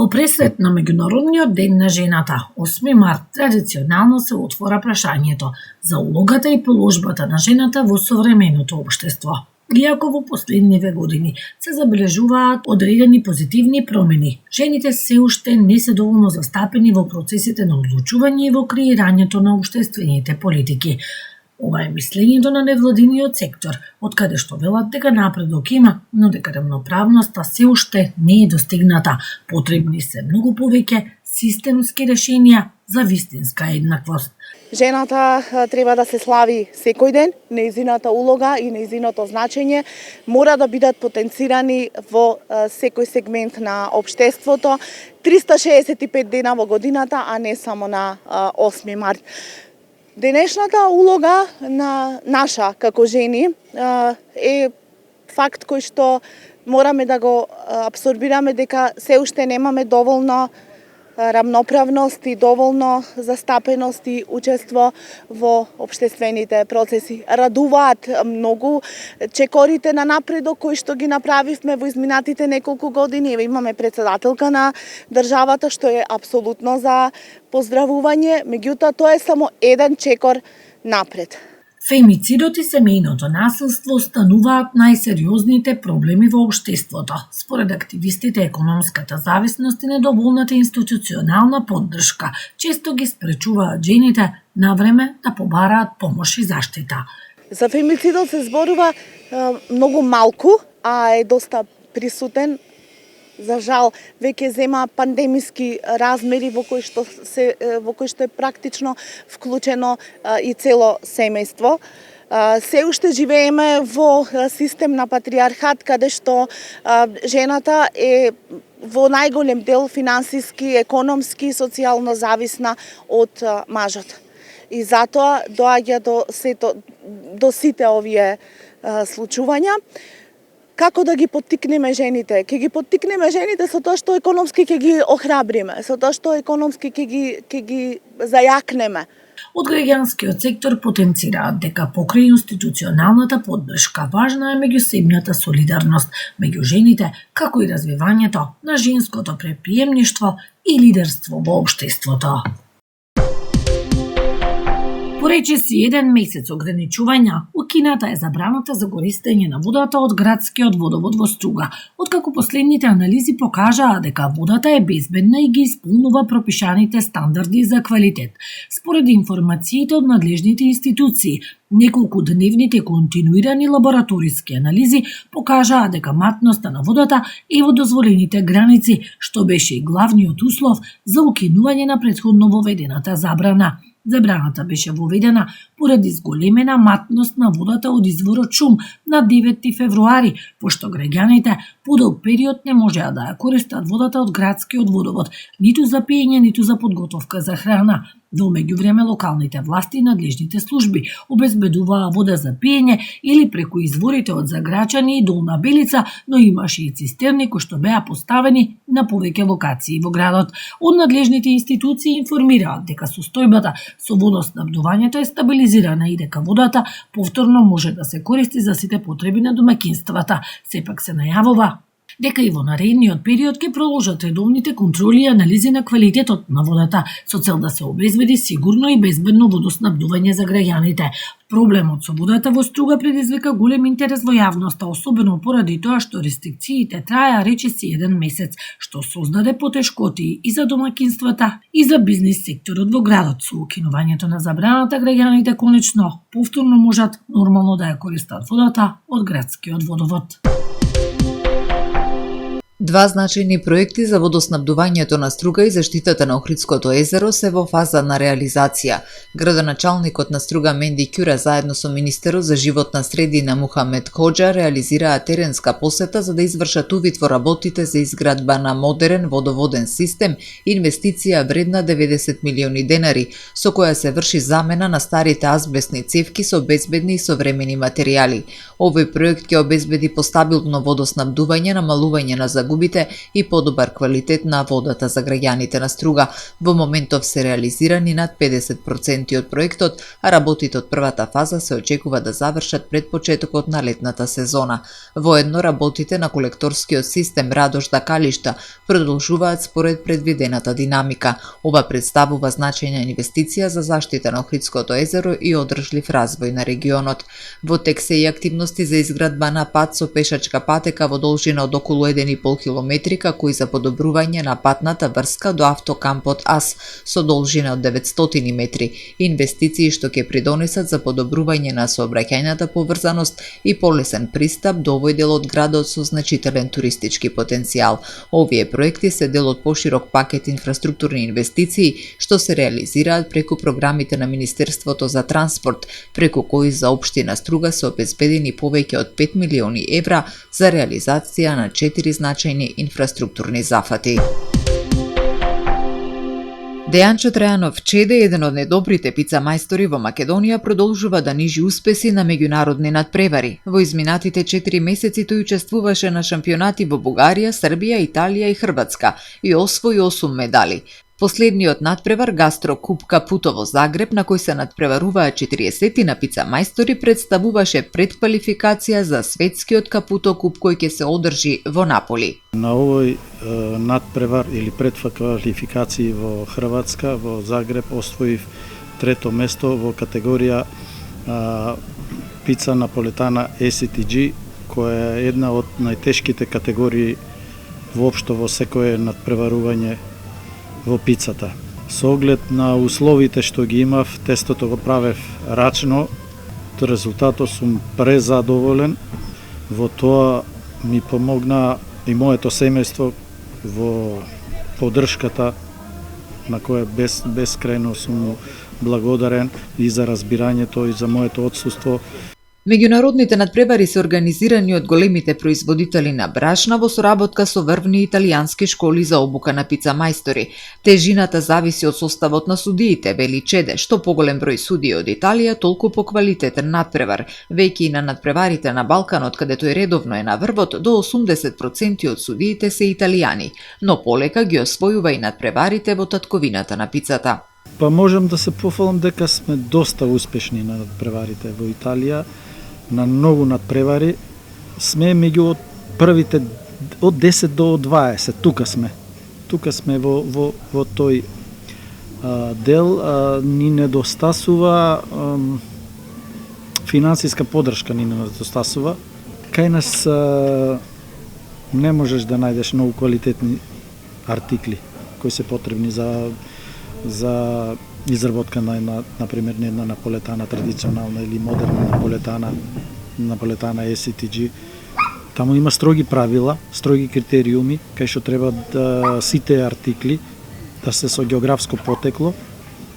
Во пресрет на Меѓународниот ден на жената, 8 март, традиционално се отвора прашањето за улогата и положбата на жената во современото општество. Иако во последниве години се забележуваат одредени позитивни промени, жените се уште не се доволно застапени во процесите на одлучување и во креирањето на општествените политики. Ова е мислењето на невладиниот сектор, од каде што велат дека напредок има, но дека рамноправноста се уште не е достигната. Потребни се многу повеќе системски решенија за вистинска еднаквост. Жената треба да се слави секој ден, нејзината улога и нејзиното значење мора да бидат потенцирани во секој сегмент на општеството, 365 дена во годината, а не само на 8 март. Денешната улога на наша како жени е факт кој што мораме да го апсорбираме, дека се уште немаме доволно рамноправност и доволно застапеност и учество во општествените процеси. Радуваат многу чекорите на напредок кои што ги направивме во изминатите неколку години. Имаме председателка на државата што е апсолутно за поздравување, меѓутоа тоа е само еден чекор напред. Фемицидот и семејното насилство стануваат најсериозните проблеми во општеството. Според активистите, економската зависност и недоволната институционална поддршка често ги спречуваат жените на време да побараат помош и заштита. За фемицидот се зборува многу малку, а е доста присутен. За жал, веќе зема пандемиски размери во кои што е практично вклучено и цело семејство. Се уште живееме во систем на патриархат, каде што жената е во најголем дел финансиски, економски и социјално зависна од мажот. И затоа доаѓа до сите овие случувања. Како да ги поттикнеме жените? Ќе ги поттикнеме жените со тоа што економски ќе ги охрабриме, со тоа што економски ќе ги зајакнеме. Од граѓанскиот сектор потенцираат дека покрај институционалната поддршка важна е меѓусебната солидарност меѓу жените, како и развивањето на женското предприемништво и лидерство во општеството. Поречиси 1 месец ограничувања, укината е забраната за користење на водата од градскиот водовод во Струга, откако последните анализи покажаа дека водата е безбедна и ги исполнува пропишаните стандарди за квалитет. Според информациите од надлежните институции, неколку дневните континуирани лабораториски анализи покажаа дека матноста на водата е во дозволените граници, што беше и главниот услов за укинување на претходно воведената забрана. Забраната беше воведена поради зголемена матност на водата од изворот Шум на 9 февруари, пошто граѓаните подолг период не можеа да ја користат водата од градскиот водовод, ниту за пиење, ниту за подготовка за храна. Во меѓувреме локалните власти и надлежните служби обезбедуваа вода за пиење или преку изворите од Заграчани и Долна Белица, но имаше и цистерни кои што беа поставени на повеќе локации во градот. Од надлежните институции информираат дека состојбата со водоснабдувањето е стабилизирана и дека водата повторно може да се користи за сите потреби на домаќинствата. Сепак се најавува дека и во наредниот период ќе продолжат редовните контроли и анализи на квалитетот на водата со цел да се обезбеди сигурно и безбедно водоснабдување за граѓаните. Проблемот со водата во Струга предизвика голем интерес во јавноста, особено поради тоа што рестрикциите траја речиси 1 месец, што создаде потешкоти и за домаќинствата и за бизнис секторот во градот. Со укинувањето на забраната, граѓаните конечно повторно можат нормално да ја користат водата од градскиот водовод. Два значајни проекти за водоснабдувањето на Струга и заштитата на Охридското езеро се во фаза на реализација. Градоначалникот на Струга Менди Ќура заедно со министерот за животна средина Мухамед Хоџа реализираа теренска посета за да извршат увид во работите за изградба на модерен водоводен систем, инвестиција вредна 90 милиони денари, со која се врши замена на старите азбестни цевки со безбедни и современи материјали. Овој проект ќе обезбеди постабилно водоснабдување, намалување на загубите загубите и подобар квалитет на водата за граѓаните на Струга. Во моментов се реализирани над 50% од проектот, а работите од првата фаза се очекува да завршат пред почетокот на летната сезона. Воедно работите на колекторскиот систем Радош-Калишта продолжуваат според предвидената динамика. Ова представува значајна инвестиција за заштита на Охридското езеро и одржлив развој на регионот. Во тек се и активности за изградба на пат со пешачка патека во должина од околу 1,5 километри, како и за подобрување на патната врска до автокампот АС со должина од 900 метри. Инвестиции што ќе придонесат за подобрување на сообраќајната поврзаност и полесен пристап до овој дел од градот со значителен туристички потенцијал. Овие проекти се дел од поширок пакет инфраструктурни инвестиции што се реализираат преку програмите на Министерството за транспорт, преку кои за општина Струга се обезбедени повеќе од 5 милиони евра за реализација на 4 значајни инфраструктурни зафати. Дејанчо Трајанов Чеде, еден од најдобрите пица мајстори во Македонија, продолжува да нижи успеси на меѓународни надпревари. Во изминатите 4 месеци тој учествуваше на шампионати во Бугарија, Србија, Италија и Хрватска и освои 8 медали. Последниот надпревар Гастро Куп Капуто во Загреб, на кој се надпреваруваа 40 на пица мајстори, представуваше предквалификација за светскиот Капуто Куп кој ќе се одржи во Наполи. На овој надпревар или предквалификација во Хрватска, во Загреб, освоив трето место во категорија пица наполетана ACTG, која е една од најтешките категории воопшто во секое надпреварување во пицата. Со оглед на условите што ги имав, тестото го правев рачно, резултатот сум презадоволен. Во тоа ми помогна и моето семејство во поддршката на која бескрајно сум благодарен и за разбирањето и за моето отсуство. Меѓународните надпревари се организирани од големите производители на брашна во соработка со врвни италијански школи за обука на пица мајстори. Тежината зависи од составот на судиите, вели Чеде, што поголем број судии од Италија, толку поквалитетен надпревар. Веќе и на надпреварите на Балканот, каде тој редовно е на врвот, до 80% од судиите се италијани, но полека ги освојува и надпреварите во татковината на пицата. Па можам да се пофалам дека сме доста успешни на надпреварите во Италија. На многу надпревари сме меѓу првите од 10 до 20. Тука сме во тој дел. Ни недостасува финансиска поддршка, ни недостасува. Кај нас не можеш да најдеш многу квалитетни артикли кои се потребни за изработка на например една наполетана традиционална или модерна наполетана ACTG. Таму има строги правила, строги критериуми кај што треба да сите артикли да се со географско потекло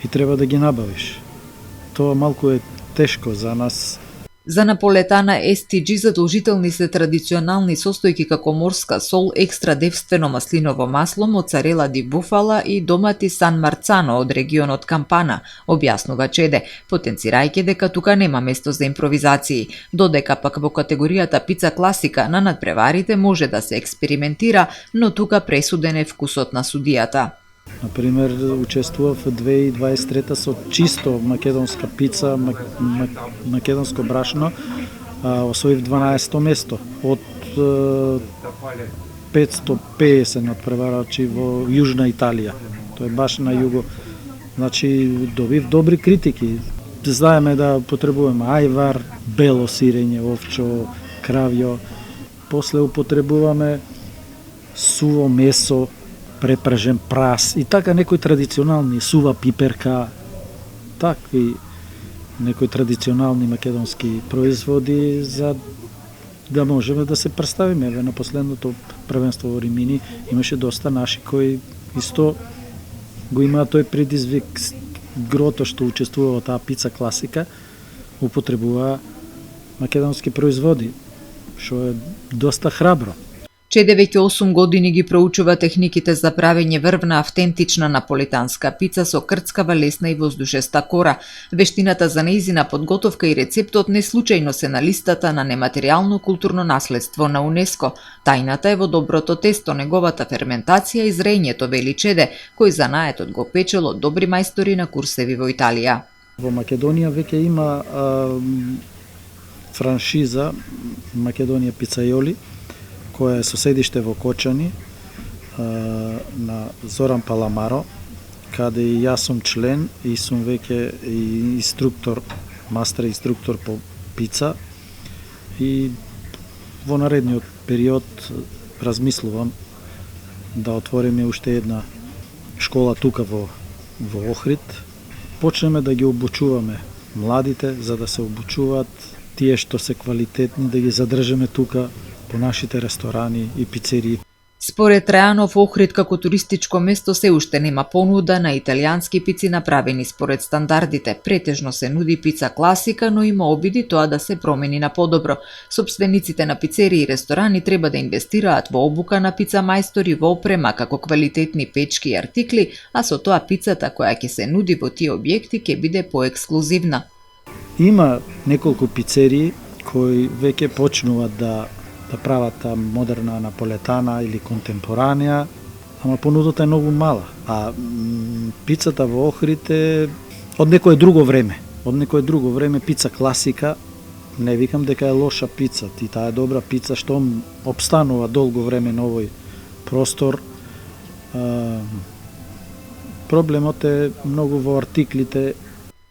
и треба да ги набавиш. Тоа малку е тешко за нас. За наполетана STG задолжителни се традиционални состојки како морска сол, екстра девствено маслиново масло, моцарела ди буфала и домати Сан Марцано од регионот Кампана, објаснува Чеде, потенцирајќи дека тука нема место за импровизации, додека пак во категоријата пица класика на надпреварите може да се експериментира, но тука пресуден е вкусот на судијата. Например, учествував 2023 со чисто македонска пица, македонско брашно, освоив 12-то место од 550 надпреварачи во Јужна Италија. Тоа е баш на југо. Значи, добив добри критики. Знаеме да потребуваме ајвар, бело сирење, овчо, кравјо. После употребуваме суво месо, препржен прас и така некои традиционални сува пиперка, такви некои традиционални македонски производи за да можеме да се представиме. Еве на последното првенство во Римини имаше доста наши кои исто го имаат тој предизвик, грото што учествува во таа пица класика, употребува македонски производи, што е доста храбро. Чеде веќе 8 години ги проучува техниките за правење врвна автентична наполитанска пица со крцкава, лесна и воздушеста кора. Вештината за нејзина подготовка и рецептот не случајно се на листата на нематеријално културно наследство на УНЕСКО. Тајната е во доброто тесто, неговата ферментација и зрењето, вели Чеде, кој занаетот го печел од добри мајстори на курсеви во Италија. Во Македонија веќе има франшиза Македонија Пицајоли, која е со седиште во Кочани, на Зоран Паламаро, каде и јас сум член и сум веќе и инструктор, мастер инструктор по пица, и во наредниот период размислувам да отвориме уште една школа тука во Охрид. Почнеме да ги обучуваме младите, за да се обучуваат тие што се квалитетни, да ги задржиме тука по нашите ресторани и пицерии. Според Трајанов, Охрид како туристичко место се уште нема понуда на италијански пици направени според стандардите. Претежно се нуди пица класика, но има обиди тоа да се промени на подобро. Собствениците на пицерии и ресторани треба да инвестираат во обука на пица мајстори, во опрема како квалитетни печки и артикли, а со тоа пицата која ќе се нуди во тие објекти ќе биде поексклузивна. Има неколку пицерии кои веќе почнуваат да прават модерна наполетана или контемпоранија, ама понудата е многу мала. А пицата во Охрид е од некое друго време. Од некое друго време пица класика, не викам дека е лоша пица, ти таа е добра пица што обстанува долго време на овој простор. Проблемот е многу во артиклите.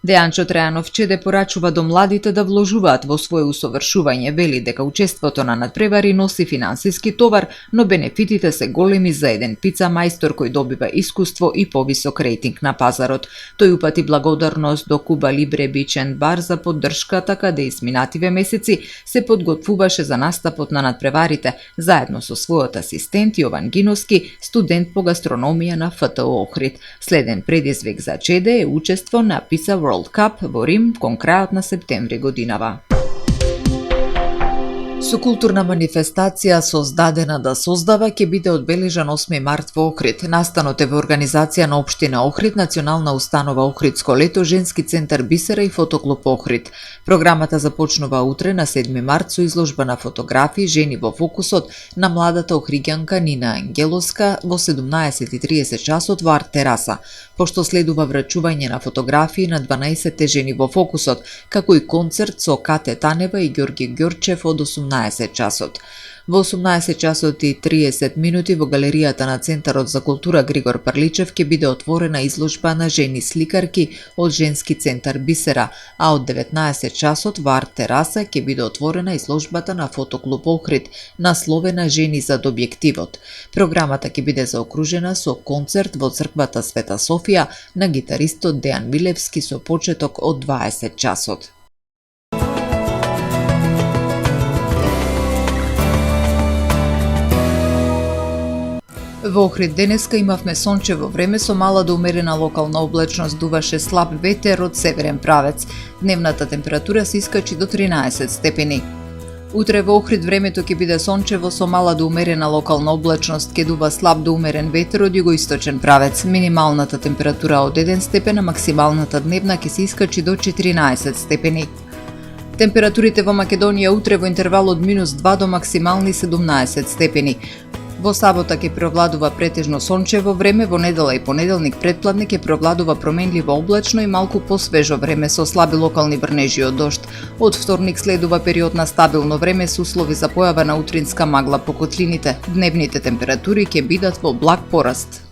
Дејанчо Трајанов Чеде порачува до младите да вложуваат во свое усовршување, вели дека учеството на надпревари носи финансиски товар, но бенефитите се големи за еден пица мајстор кој добива искуство и повисок рейтинг на пазарот. Тој упати благодарност до Куба Либре Бич енд Бар за поддршката, каде изминативе месеци се подготвуваше за настапот на надпреварите, заедно со својот асистент Јован Гиновски, студент по гастрономија на ФТО Охрид. Следен предизвик за Чеде е учество на Пица World Cup во Рим кон крајот на септември годинава. Со културна манифестација "Создадена да создава" ќе биде одбележан 8 март во Охрид. Настанот е во организација на Општина Охрид, Национална установа Охридско лето, Женски центар Бисера и Фотоклуб Охрид. Програмата започнува утре на 7 март со изложба на фотографии "Жени во фокусот" на младата охриѓанка Нина Ангеловска во 17:30 часот во Арт тераса. Пошто следува врачување на фотографии на 12 жени во фокусот, како и концерт со Кате Танева и Ѓорги Ѓорчев од 18 часот. Во 18 часот и 30 минути во галеријата на Центарот за култура Григор Парличев ќе биде отворена изложба на жени сликарки од Женски центар Бисера, а од 19 часот во Арт тераса ќе биде отворена изложбата на Фотоклуб Охрид, насловена "Жени зад објективот". Програмата ќе биде заокружена со концерт во црквата Света Софија на гитаристот Дејан Милевски со почеток од 20 часот. Во Охрид денеска имавме сончево време со мала до умерена локална облачност, дуваше слаб ветер од северен правец. Дневната температура се искачи до 13 степени. Утре во Охрид времето ќе биде сончево со мала до умерена локална облачност, ќе дува слаб до умерен ветер од југоисточен правец. Минималната температура од 1 степен, а максималната дневна ќе се искачи до 14 степени. Температурите во Македонија утре во интервал од -2 до максимални 17 степени. Во сабота ќе преовладува претежно сончево време, во недела и понеделник претпладне ќе преовладува променливо облачно и малку посвежо време со слаби локални врнежи од дожд. Од вторник следува период на стабилно време со услови за појава на утринска магла по котлините. Дневните температури ќе бидат во благ пораст.